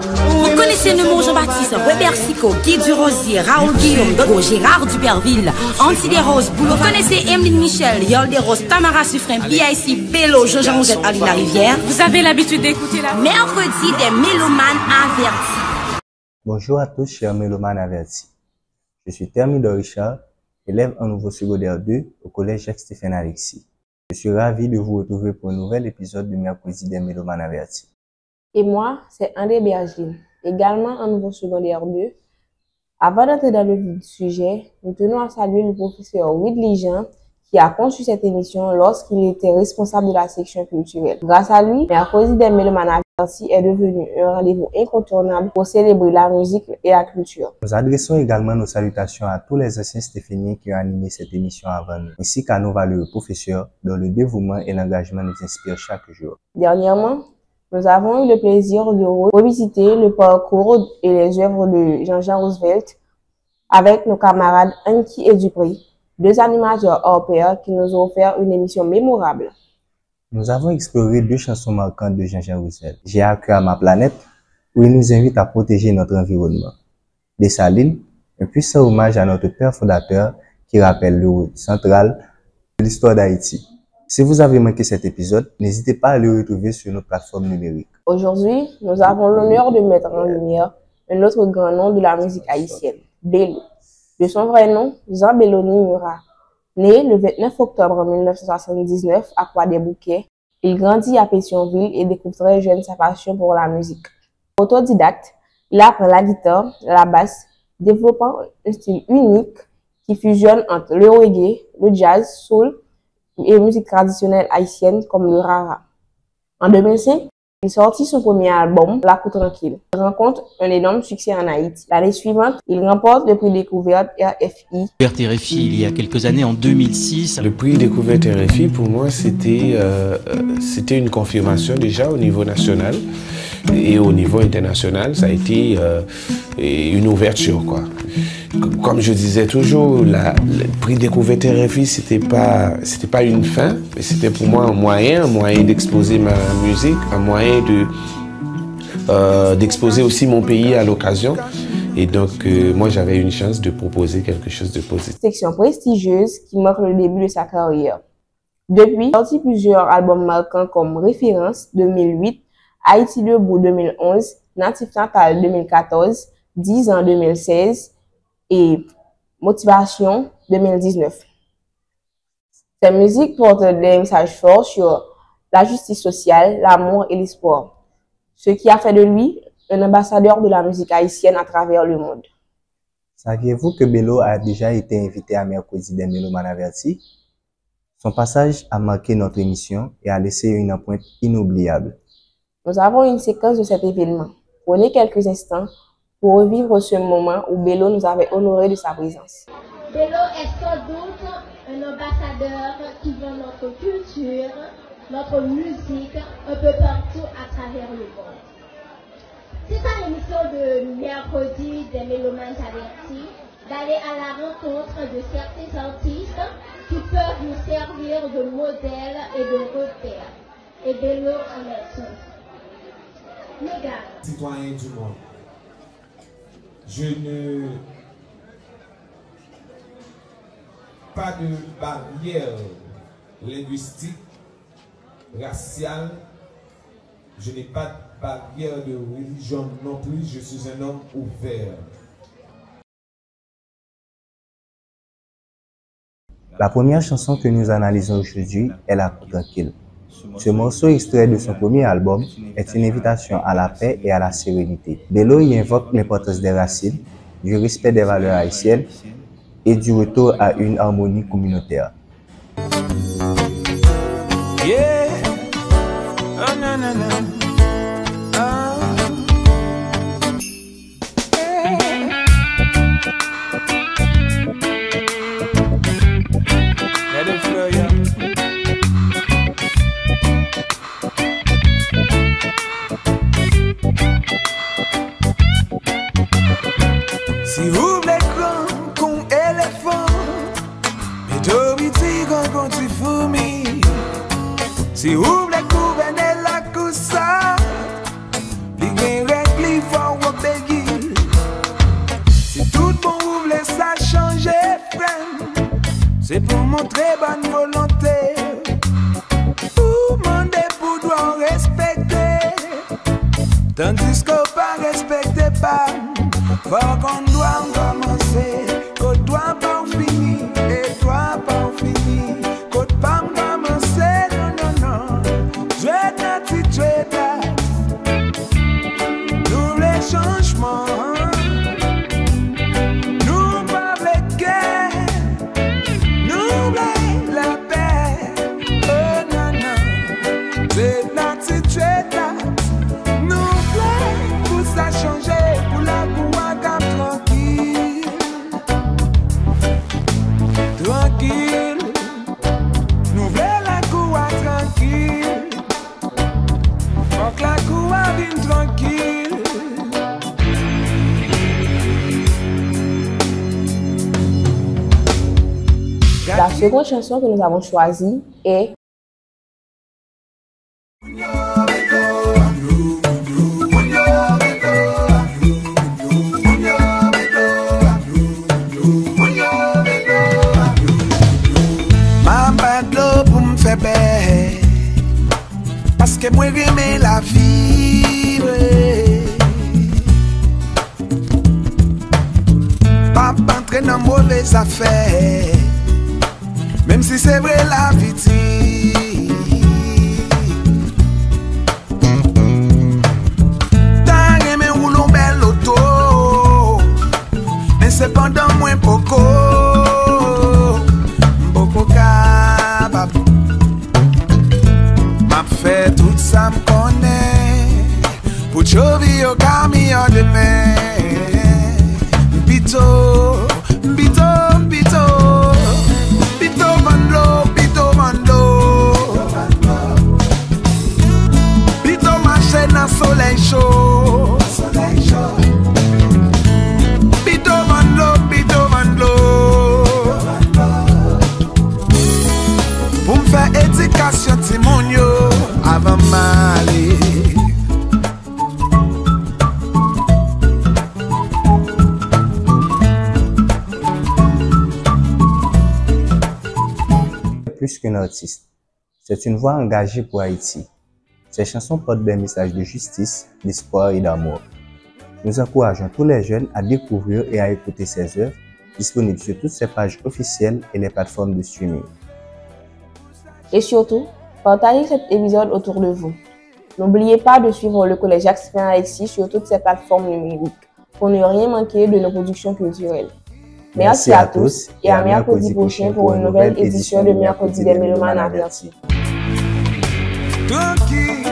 Vous connaissez le mot Jean-Baptiste, Robert Sico, Guy Durosier, Raoul Guillaume, Dogo, Gérard Duperville, Anti Desroses, Boulot. Vous connaissez Emeline Michel, Yol Desroses, Tamara Suffren, BIC, Bello, Jean-Jean Rousette, Alina Rivière. Vous avez l'habitude d'écouter la mercredi des mélomanes avertis. Bonjour à tous, chers mélomanes avertis. Je suis Thermidor Richard, élève en nouveau secondaire 2 au collège Jacques-Stéphane Alexis. Je suis ravi de vous retrouver pour un nouvel épisode du mercredi des mélomanes avertis. Et moi, c'est André Bergeline, également en nouveau secondaire 2. Avant d'entrer dans le vif du sujet, nous tenons à saluer le professeur Ridley Jean qui a conçu cette émission lorsqu'il était responsable de la section culturelle. Grâce à lui, mercredi des mélomanes avertis est devenu un rendez-vous incontournable pour célébrer la musique et la culture. Nous adressons également nos salutations à tous les anciens stéphéniens qui ont animé cette émission avant nous, ainsi qu'à nos valeureux professeurs dont le dévouement et l'engagement nous inspirent chaque jour. Dernièrement, nous avons eu le plaisir de revisiter le parcours et les œuvres de Jean-Jean Roosevelt avec nos camarades Anki et Dupré, deux animateurs hors pair qui nous ont offert une émission mémorable. Nous avons exploré deux chansons marquantes de Jean-Jean Roosevelt. J'ai à cœur ma planète, où il nous invite à protéger notre environnement. Dessalines, un puissant hommage à notre père fondateur qui rappelle le rôle central de l'histoire d'Haïti. Si vous avez manqué cet épisode, n'hésitez pas à le retrouver sur nos plateformes numériques. Aujourd'hui, nous avons l'honneur de mettre en lumière un autre grand nom de la musique haïtienne, Bello. De son vrai nom, Jean Belloni Murat. Né le 29 octobre 1979 à Croix-des-Bouquets, il grandit à Pétionville et découvre très jeune sa passion pour la musique. Autodidacte, il apprend la guitare, la basse, développant un style unique qui fusionne entre le reggae, le jazz, soul et musique traditionnelle haïtienne comme le rara. En 2005, il sortit son premier album, La Cour Tranquille. Il rencontre un énorme succès en Haïti. L'année suivante, il remporte le prix découverte RFI. RFI il y a quelques années, en 2006. Le prix découverte RFI, pour moi, c'était une confirmation déjà au niveau national et au niveau international. Ça a été une ouverture, quoi. Comme je disais toujours, le prix découverte RFI, c'était pas une fin, mais c'était pour moi un moyen d'exposer ma musique, un moyen d'exposer aussi mon pays à l'occasion. Et donc, moi, j'avais une chance de proposer quelque chose de positif. Section prestigieuse qui marque le début de sa carrière. Depuis, il a sorti plusieurs albums marquants comme Référence 2008, Haïti Debout 2011, Natif Natal 2014, 10 ans 2016, et Motivation 2019. Ces musiques portent des messages forts sur la justice sociale, l'amour et l'espoir, ce qui a fait de lui un ambassadeur de la musique haïtienne à travers le monde. Saviez-vous que Bello a déjà été invité à mercredi des mélomanes avertis? Son passage a marqué notre émission et a laissé une empreinte inoubliable. Nous avons une séquence de cet événement. Prenez quelques instants pour revivre ce moment où Bello nous avait honoré de sa présence. Bello est sans doute un ambassadeur qui vend notre culture, notre musique un peu partout à travers le monde. C'est à l'émission de mercredi des mélomanes avertis d'aller à la rencontre de certains artistes qui peuvent nous servir de modèle et de repère. Et Bello en est tout. Les gars. Citoyens du monde. Je ne... Pas de barrière linguistique, raciale. Je n'ai pas de barrière de religion non plus. Je suis un homme ouvert. La première chanson que nous analysons aujourd'hui est La Cour Tranquille. Ce morceau extrait de son premier album est une invitation à la paix et à la sérénité. Bello y invoque l'importance des racines, du respect des valeurs haïtiennes et du retour à une harmonie communautaire. Yeah. Oh, no, no, no. Oh. Let it flow, yeah. Si vous voulez grand qu'on éléphant, mais d'habitude quand tu fourmis, c'est pour montrer bonne volonté. Pour demander pour doit respecter. Tandis qu'on pas respecter pas. Faut qu'on doit commencer. Qu'on doit pas finir. Et doit pas finir. Qu'on pas commencer. Non, non, non. Dread natty, dread that. Nous les changements. La seconde chanson que nous avons choisie est parce que moi j'aime la vie, pas entrer dans mauvaises affaires, même si c'est vrai la vie. T'as aimé rouler bel auto, mais cependant moins beaucoup capable. M'a fait tout ça me connaît pour chover au camion de mer. Bito, bito, bito, bito mando, bito mando, bito marché dans soleil chaud, bito mando, bito mando, pour me faire éducation timonio avant m'aller. Plus qu'un artiste, c'est une voix engagée pour Haïti. Ses chansons portent des messages de justice, d'espoir et d'amour. Nous encourageons tous les jeunes à découvrir et à écouter ses œuvres, disponibles sur toutes ses pages officielles et les plateformes de streaming. Et surtout, partagez cet épisode autour de vous. N'oubliez pas de suivre le Collège Jacques-Cyprien Haïti sur toutes ses plateformes numériques pour ne rien manquer de nos productions culturelles. Merci à tous et à mercredi prochain pour une nouvelle édition de Mercredi des Mélomanes Avertis. Tranquille.